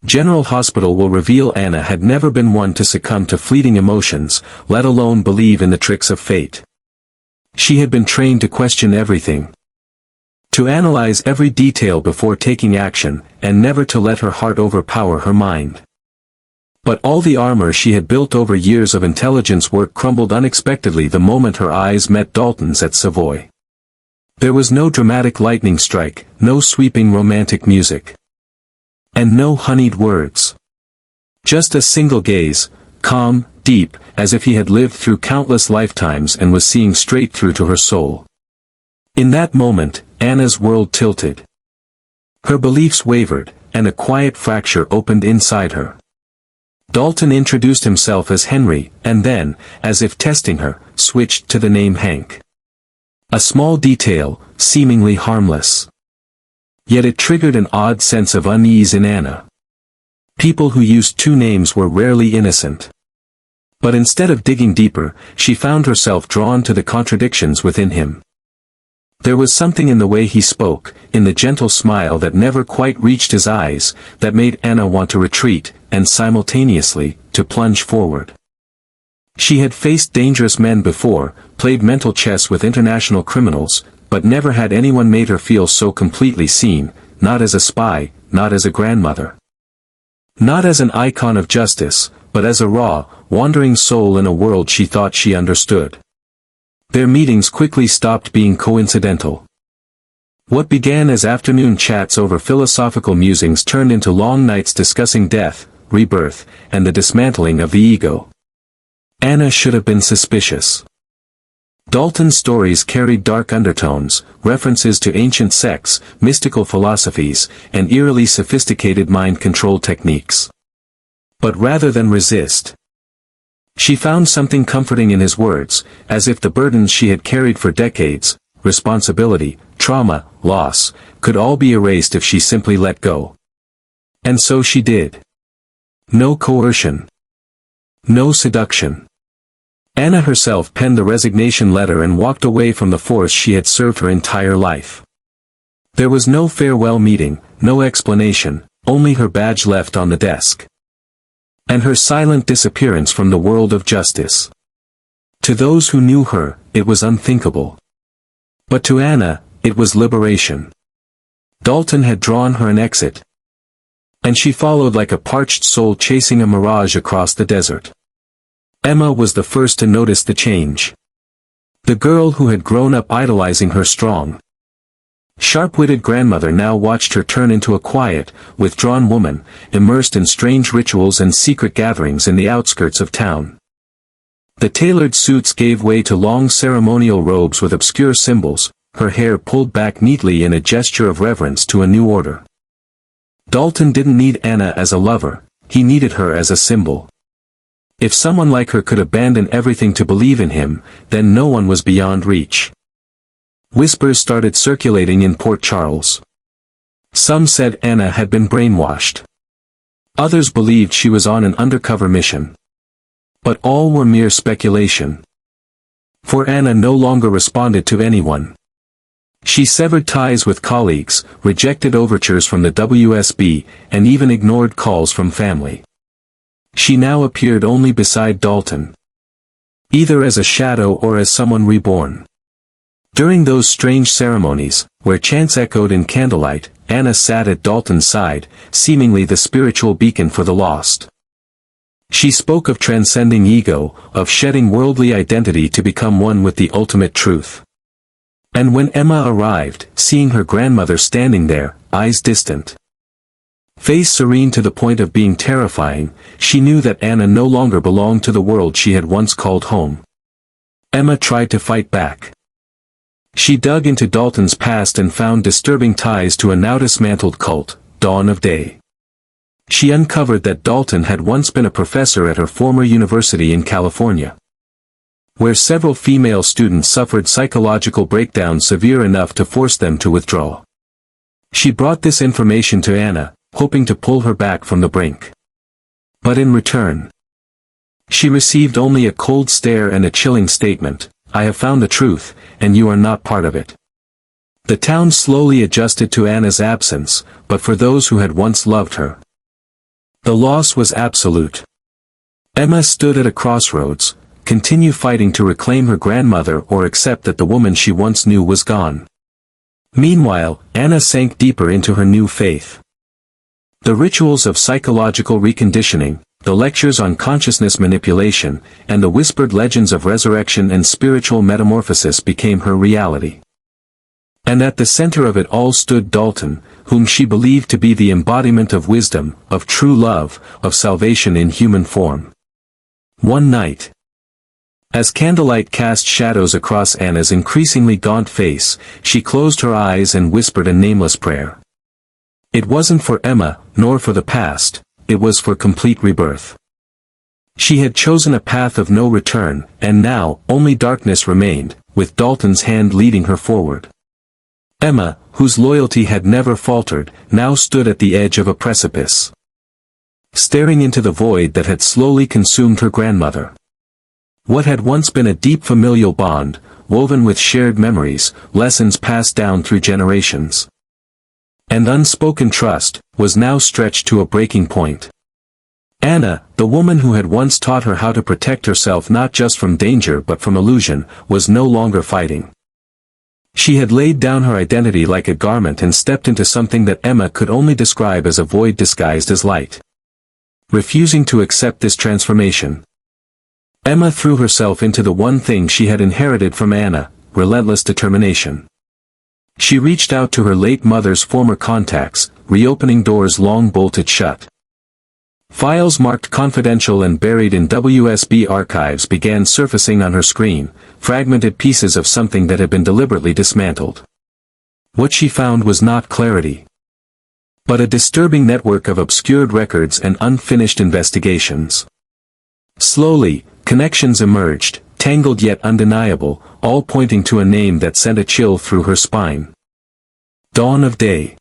General Hospital will reveal Anna had never been one to succumb to fleeting emotions, let alone believe in the tricks of fate. She had been trained to question everything, to analyze every detail before taking action, and never to let her heart overpower her mind. But all the armor she had built over years of intelligence work crumbled unexpectedly the moment her eyes met Dalton's at Savoy. There was no dramatic lightning strike, no sweeping romantic music, and no honeyed words. Just a single gaze, calm, deep, as if he had lived through countless lifetimes and was seeing straight through to her soul. In that moment, Anna's world tilted. Her beliefs wavered, and a quiet fracture opened inside her. Dalton introduced himself as Henry, and then, as if testing her, switched to the name Hank. A small detail, seemingly harmless. Yet it triggered an odd sense of unease in Anna. People who used two names were rarely innocent. But instead of digging deeper, she found herself drawn to the contradictions within him. There was something in the way he spoke, in the gentle smile that never quite reached his eyes, that made Anna want to retreat, and simultaneously, to plunge forward. She had faced dangerous men before, played mental chess with international criminals, but never had anyone made her feel so completely seen, not as a spy, not as a grandmother. Not as an icon of justice, but as a raw, wandering soul in a world she thought she understood. Their meetings quickly stopped being coincidental. What began as afternoon chats over philosophical musings turned into long nights discussing death, rebirth, and the dismantling of the ego. Anna should have been suspicious. Dalton's stories carried dark undertones, references to ancient sects, mystical philosophies, and eerily sophisticated mind control techniques. But rather than resist, she found something comforting in his words, as if the burdens she had carried for decades, responsibility, trauma, loss, could all be erased if she simply let go. And so she did. No coercion. No seduction. Anna herself penned the resignation letter and walked away from the force she had served her entire life. There was no farewell meeting, no explanation, only her badge left on the desk. And her silent disappearance from the world of justice. To those who knew her, it was unthinkable. But to Anna, it was liberation. Dalton had drawn her an exit. And she followed like a parched soul chasing a mirage across the desert. Emma was the first to notice the change. The girl who had grown up idolizing her strong, sharp-witted grandmother now watched her turn into a quiet, withdrawn woman, immersed in strange rituals and secret gatherings in the outskirts of town. The tailored suits gave way to long ceremonial robes with obscure symbols, her hair pulled back neatly in a gesture of reverence to a new order. Dalton didn't need Anna as a lover, he needed her as a symbol. If someone like her could abandon everything to believe in him, then no one was beyond reach. Whispers started circulating in Port Charles. Some said Anna had been brainwashed. Others believed she was on an undercover mission. But all were mere speculation. For Anna no longer responded to anyone. She severed ties with colleagues, rejected overtures from the WSB, and even ignored calls from family. She now appeared only beside Dalton. Either as a shadow or as someone reborn. During those strange ceremonies, where chants echoed in candlelight, Anna sat at Dalton's side, seemingly the spiritual beacon for the lost. She spoke of transcending ego, of shedding worldly identity to become one with the ultimate truth. And when Emma arrived, seeing her grandmother standing there, eyes distant, face serene to the point of being terrifying, she knew that Anna no longer belonged to the world she had once called home. Emma tried to fight back. She dug into Dalton's past and found disturbing ties to a now dismantled cult, Dawn of Day. She uncovered that Dalton had once been a professor at her former university in California, where several female students suffered psychological breakdowns severe enough to force them to withdraw. She brought this information to Anna, hoping to pull her back from the brink. But in return, she received only a cold stare and a chilling statement: "I have found the truth, and you are not part of it." The town slowly adjusted to Anna's absence, but for those who had once loved her, The loss was absolute. Emma stood at a crossroads: continue fighting to reclaim her grandmother or accept that the woman she once knew was gone. Meanwhile, Anna sank deeper into her new faith. The rituals of psychological reconditioning, the lectures on consciousness manipulation, and the whispered legends of resurrection and spiritual metamorphosis became her reality. And at the center of it all stood Dalton, whom she believed to be the embodiment of wisdom, of true love, of salvation in human form. One night, as candlelight cast shadows across Anna's increasingly gaunt face, she closed her eyes and whispered a nameless prayer. It wasn't for Emma, nor for the past, it was for complete rebirth. She had chosen a path of no return, and now, only darkness remained, with Dalton's hand leading her forward. Emma, whose loyalty had never faltered, now stood at the edge of a precipice, staring into the void that had slowly consumed her grandmother. What had once been a deep familial bond, woven with shared memories, lessons passed down through generations, and unspoken trust, was now stretched to a breaking point. Anna, the woman who had once taught her how to protect herself not just from danger but from illusion, was no longer fighting. She had laid down her identity like a garment and stepped into something that Emma could only describe as a void disguised as light. Refusing to accept this transformation, Emma threw herself into the one thing she had inherited from Anna: relentless determination. She reached out to her late mother's former contacts, reopening doors long bolted shut. Files marked confidential and buried in WSB archives began surfacing on her screen, fragmented pieces of something that had been deliberately dismantled. What she found was not clarity, but a disturbing network of obscured records and unfinished investigations. Slowly, connections emerged, tangled yet undeniable, all pointing to a name that sent a chill through her spine. Dawn of Day.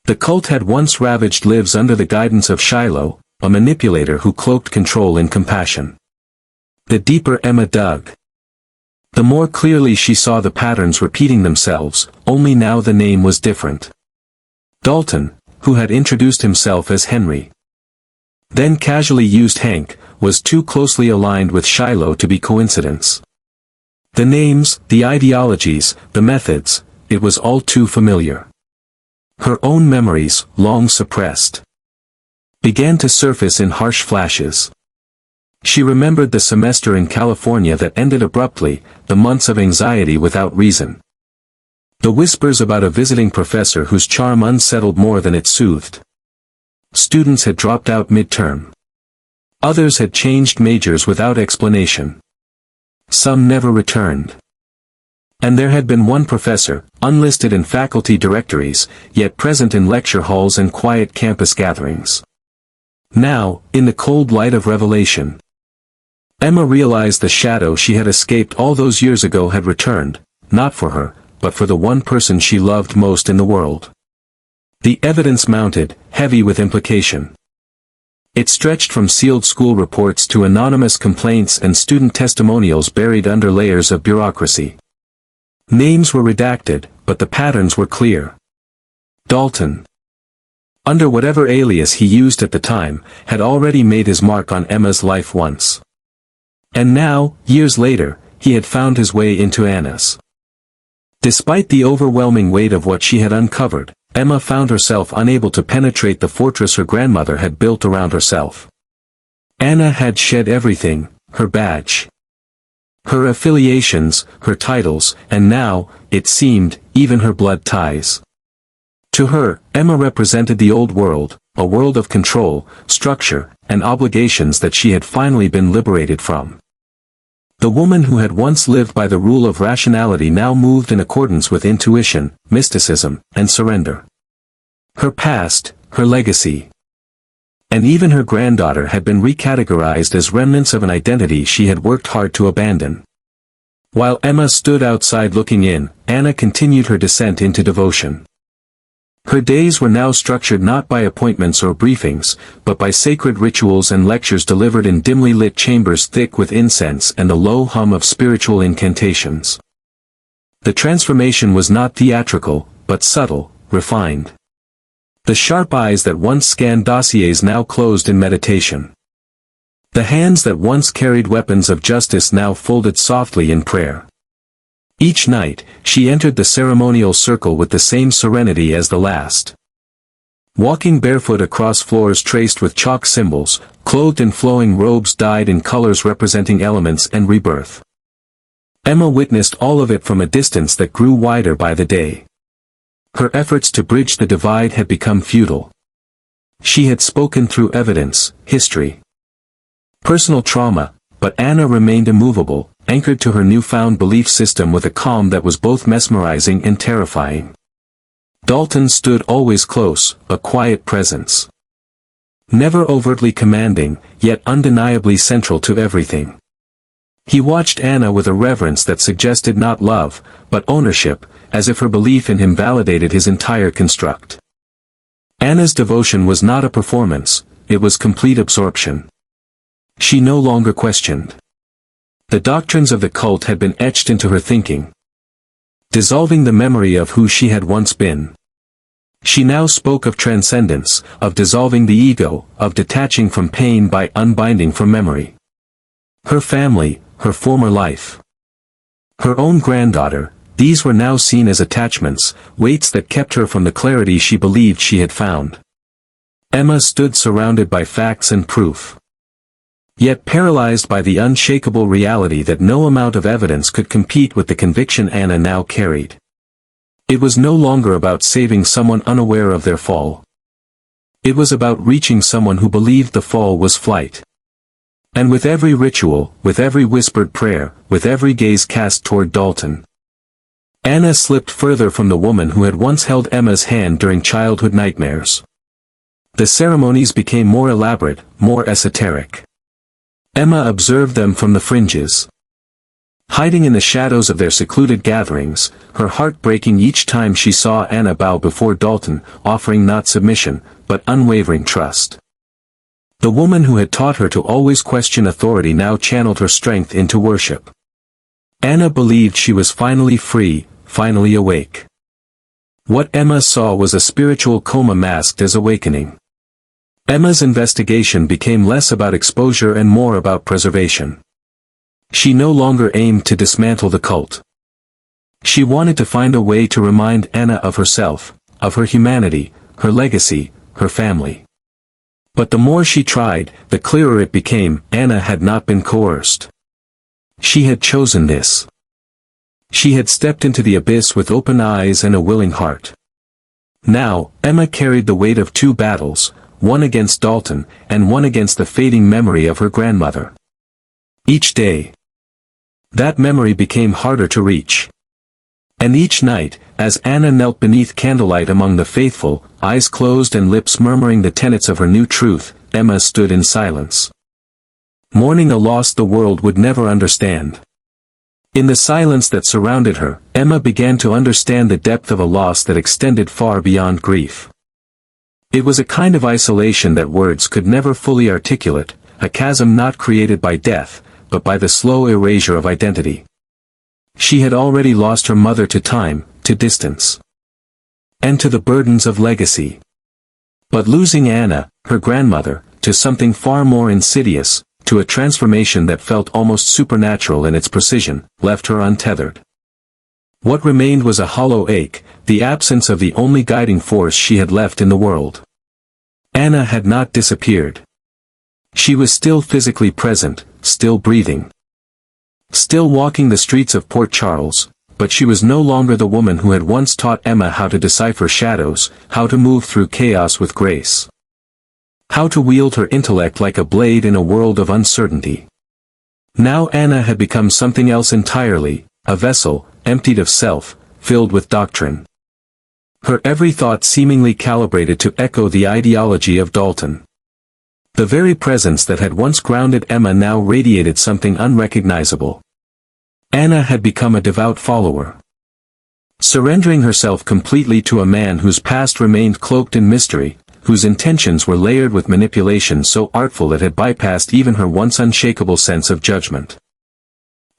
The cult had once ravaged lives under the guidance of Shiloh, a manipulator who cloaked control in compassion. The deeper Emma dug, the more clearly she saw the patterns repeating themselves, only now the name was different. Dalton, who had introduced himself as Henry, then casually used Hank, was too closely aligned with Shiloh to be coincidence. The names, the ideologies, the methods, it was all too familiar. Her own memories, long suppressed, began to surface in harsh flashes. She remembered the semester in California that ended abruptly, the months of anxiety without reason, the whispers about a visiting professor whose charm unsettled more than it soothed. Students had dropped out midterm. Others had changed majors without explanation. Some never returned. And there had been one professor, unlisted in faculty directories, yet present in lecture halls and quiet campus gatherings. Now, in the cold light of revelation, Emma realized the shadow she had escaped all those years ago had returned, not for her, but for the one person she loved most in the world. The evidence mounted, heavy with implication. It stretched from sealed school reports to anonymous complaints and student testimonials buried under layers of bureaucracy. Names were redacted, but the patterns were clear. Dalton, under whatever alias he used at the time, had already made his mark on Emma's life once. And now, years later, he had found his way into Anna's. Despite the overwhelming weight of what she had uncovered, Emma found herself unable to penetrate the fortress her grandmother had built around herself. Anna had shed everything: her badge, her affiliations, her titles, and now, it seemed, even her blood ties. To her, Emma represented the old world, a world of control, structure, and obligations that she had finally been liberated from. The woman who had once lived by the rule of rationality now moved in accordance with intuition, mysticism, and surrender. Her past, her legacy, and even her granddaughter had been recategorized as remnants of an identity she had worked hard to abandon. While Emma stood outside looking in, Anna continued her descent into devotion. Her days were now structured not by appointments or briefings, but by sacred rituals and lectures delivered in dimly lit chambers thick with incense and the low hum of spiritual incantations. The transformation was not theatrical, but subtle, refined. The sharp eyes that once scanned dossiers now closed in meditation. The hands that once carried weapons of justice now folded softly in prayer. Each night, she entered the ceremonial circle with the same serenity as the last. Walking barefoot across floors traced with chalk symbols, clothed in flowing robes dyed in colors representing elements and rebirth. Emma witnessed all of it from a distance that grew wider by the day. Her efforts to bridge the divide had become futile. She had spoken through evidence, history, personal trauma, but Anna remained immovable, anchored to her newfound belief system with a calm that was both mesmerizing and terrifying. Dalton stood always close, a quiet presence. Never overtly commanding, yet undeniably central to everything. He watched Anna with a reverence that suggested not love, but ownership, as if her belief in him validated his entire construct. Anna's devotion was not a performance, it was complete absorption. She no longer questioned. The doctrines of the cult had been etched into her thinking, dissolving the memory of who she had once been. She now spoke of transcendence, of dissolving the ego, of detaching from pain by unbinding from memory. Her family, her former life, her own granddaughter, these were now seen as attachments, weights that kept her from the clarity she believed she had found. Emma stood surrounded by facts and proof, yet paralyzed by the unshakable reality that no amount of evidence could compete with the conviction Anna now carried. It was no longer about saving someone unaware of their fall. It was about reaching someone who believed the fall was flight. And with every ritual, with every whispered prayer, with every gaze cast toward Dalton, Anna slipped further from the woman who had once held Emma's hand during childhood nightmares. The ceremonies became more elaborate, more esoteric. Emma observed them from the fringes, hiding in the shadows of their secluded gatherings, her heart breaking each time she saw Anna bow before Dalton, offering not submission, but unwavering trust. The woman who had taught her to always question authority now channeled her strength into worship. Anna believed she was finally free, finally awake. What Emma saw was a spiritual coma masked as awakening. Emma's investigation became less about exposure and more about preservation. She no longer aimed to dismantle the cult. She wanted to find a way to remind Anna of herself, of her humanity, her legacy, her family. But the more she tried, the clearer it became, Anna had not been coerced. She had chosen this. She had stepped into the abyss with open eyes and a willing heart. Now, Emma carried the weight of two battles, one against Dalton, and one against the fading memory of her grandmother. Each day, that memory became harder to reach. And each night, as Anna knelt beneath candlelight among the faithful, eyes closed and lips murmuring the tenets of her new truth, Emma stood in silence, mourning a loss the world would never understand. In the silence that surrounded her, Emma began to understand the depth of a loss that extended far beyond grief. It was a kind of isolation that words could never fully articulate, a chasm not created by death, but by the slow erasure of identity. She had already lost her mother to time, to distance, and to the burdens of legacy. But losing Anna, her grandmother, to something far more insidious, to a transformation that felt almost supernatural in its precision, left her untethered. What remained was a hollow ache, the absence of the only guiding force she had left in the world. Anna had not disappeared. She was still physically present, still breathing, still walking the streets of Port Charles, but she was no longer the woman who had once taught Emma how to decipher shadows, how to move through chaos with grace, how to wield her intellect like a blade in a world of uncertainty. Now Anna had become something else entirely, a vessel, emptied of self, filled with doctrine. Her every thought seemingly calibrated to echo the ideology of Dalton. The very presence that had once grounded Emma now radiated something unrecognizable. Anna had become a devout follower, surrendering herself completely to a man whose past remained cloaked in mystery, whose intentions were layered with manipulation so artful it had bypassed even her once unshakable sense of judgment.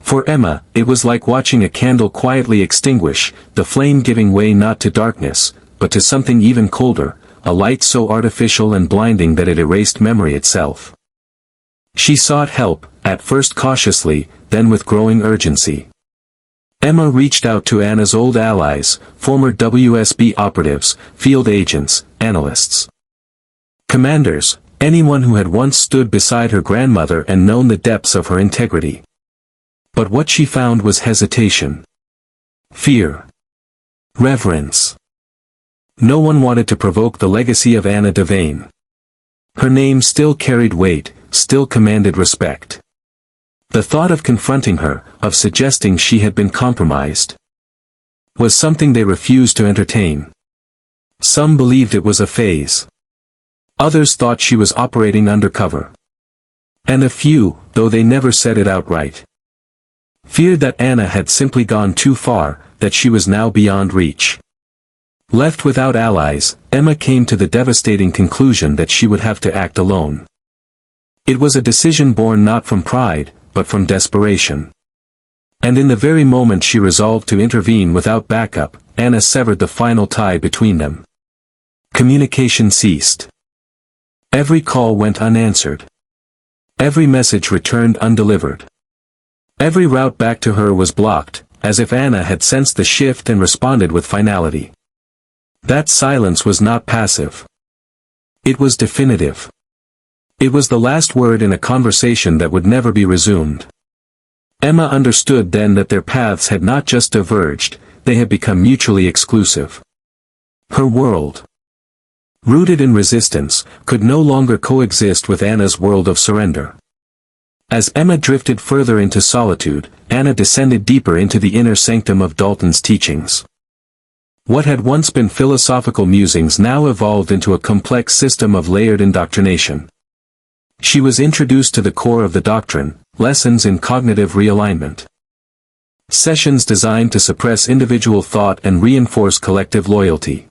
For Emma, it was like watching a candle quietly extinguish, the flame giving way not to darkness, but to something even colder, a light so artificial and blinding that it erased memory itself. She sought help, at first cautiously, then with growing urgency. Emma reached out to Anna's old allies, former WSB operatives, field agents, analysts, commanders, anyone who had once stood beside her grandmother and known the depths of her integrity. But what she found was hesitation, fear, reverence. No one wanted to provoke the legacy of Anna Devane. Her name still carried weight, still commanded respect. The thought of confronting her, of suggesting she had been compromised, was something they refused to entertain. Some believed it was a phase. Others thought she was operating undercover. And a few, though they never said it outright, feared that Anna had simply gone too far, that she was now beyond reach. Left without allies, Emma came to the devastating conclusion that she would have to act alone. It was a decision born not from pride, but from desperation. And in the very moment she resolved to intervene without backup, Anna severed the final tie between them. Communication ceased. Every call went unanswered. Every message returned undelivered. Every route back to her was blocked, as if Anna had sensed the shift and responded with finality. That silence was not passive. It was definitive. It was the last word in a conversation that would never be resumed. Emma understood then that their paths had not just diverged, they had become mutually exclusive. Her world, rooted in resistance, could no longer coexist with Anna's world of surrender. As Emma drifted further into solitude, Anna descended deeper into the inner sanctum of Dalton's teachings. What had once been philosophical musings now evolved into a complex system of layered indoctrination. She was introduced to the core of the doctrine, lessons in cognitive realignment. Sessions designed to suppress individual thought and reinforce collective loyalty.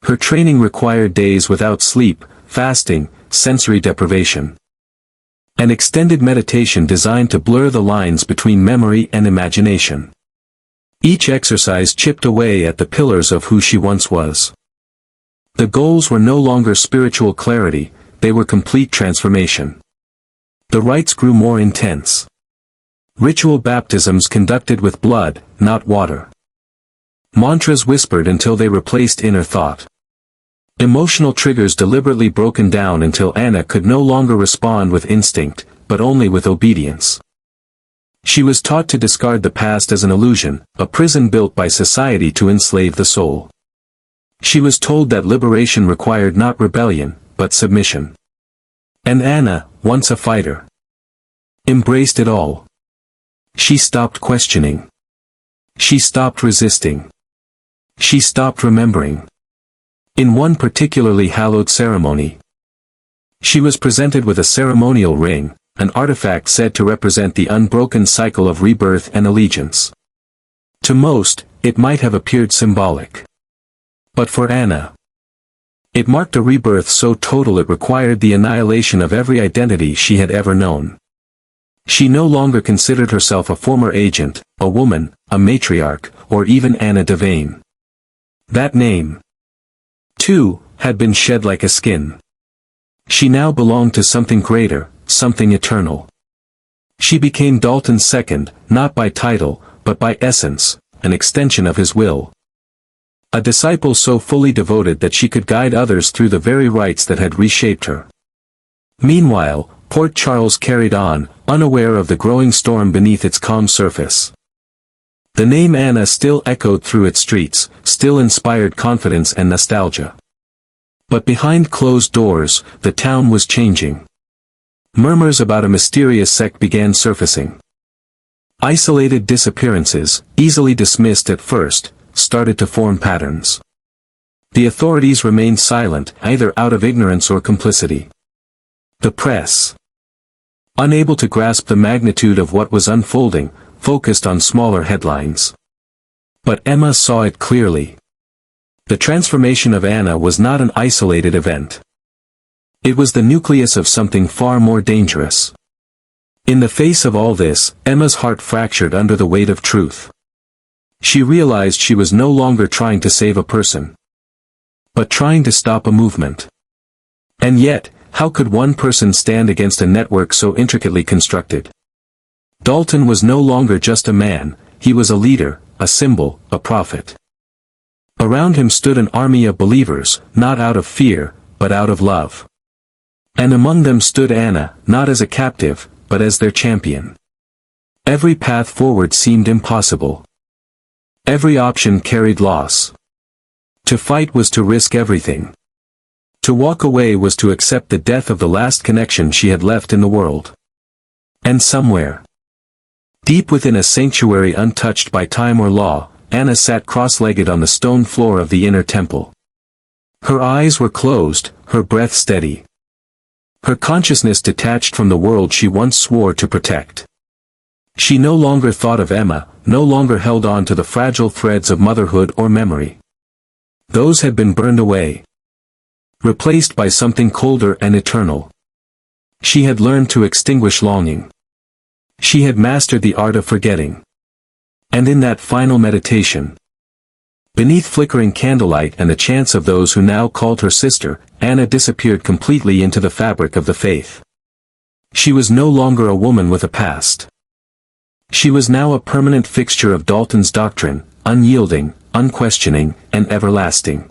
Her training required days without sleep, fasting, sensory deprivation, and extended meditation designed to blur the lines between memory and imagination. Each exercise chipped away at the pillars of who she once was. The goals were no longer spiritual clarity, they were complete transformation. The rites grew more intense. Ritual baptisms conducted with blood, not water. Mantras whispered until they replaced inner thought. Emotional triggers deliberately broken down until Anna could no longer respond with instinct, but only with obedience. She was taught to discard the past as an illusion, a prison built by society to enslave the soul. She was told that liberation required not rebellion, but submission. And Anna, once a fighter, embraced it all. She stopped questioning. She stopped resisting. She stopped remembering. In one particularly hallowed ceremony, she was presented with a ceremonial ring, an artifact said to represent the unbroken cycle of rebirth and allegiance. To most, it might have appeared symbolic. But for Anna, it marked a rebirth so total it required the annihilation of every identity she had ever known. She no longer considered herself a former agent, a woman, a matriarch, or even Anna Devane. That name, too, had been shed like a skin. She now belonged to something greater, something eternal. She became Dalton's second, not by title, but by essence, an extension of his will. A disciple so fully devoted that she could guide others through the very rites that had reshaped her. Meanwhile, Port Charles carried on, unaware of the growing storm beneath its calm surface. The name Anna still echoed through its streets, still inspired confidence and nostalgia. But behind closed doors, the town was changing. Murmurs about a mysterious sect began surfacing. Isolated disappearances, easily dismissed at first, started to form patterns. The authorities remained silent, either out of ignorance or complicity. The press, unable to grasp the magnitude of what was unfolding, focused on smaller headlines. But Emma saw it clearly. The transformation of Anna was not an isolated event. It was the nucleus of something far more dangerous. In the face of all this, Emma's heart fractured under the weight of truth. She realized she was no longer trying to save a person. but trying to stop a movement. And yet, how could one person stand against a network so intricately constructed? Dalton was no longer just a man, he was a leader, a symbol, a prophet. Around him stood an army of believers, not out of fear, but out of love. And among them stood Anna, not as a captive, but as their champion. Every path forward seemed impossible. Every option carried loss. To fight was to risk everything. To walk away was to accept the death of the last connection she had left in the world. And somewhere, deep within a sanctuary untouched by time or law, Anna sat cross-legged on the stone floor of the inner temple. Her eyes were closed, her breath steady. Her consciousness detached from the world she once swore to protect. She no longer thought of Emma, no longer held on to the fragile threads of motherhood or memory. Those had been burned away, replaced by something colder and eternal. She had learned to extinguish longing. She had mastered the art of forgetting. And in that final meditation, beneath flickering candlelight and the chants of those who now called her sister, Anna disappeared completely into the fabric of the faith. She was no longer a woman with a past. She was now a permanent fixture of Dalton's doctrine, unyielding, unquestioning, and everlasting.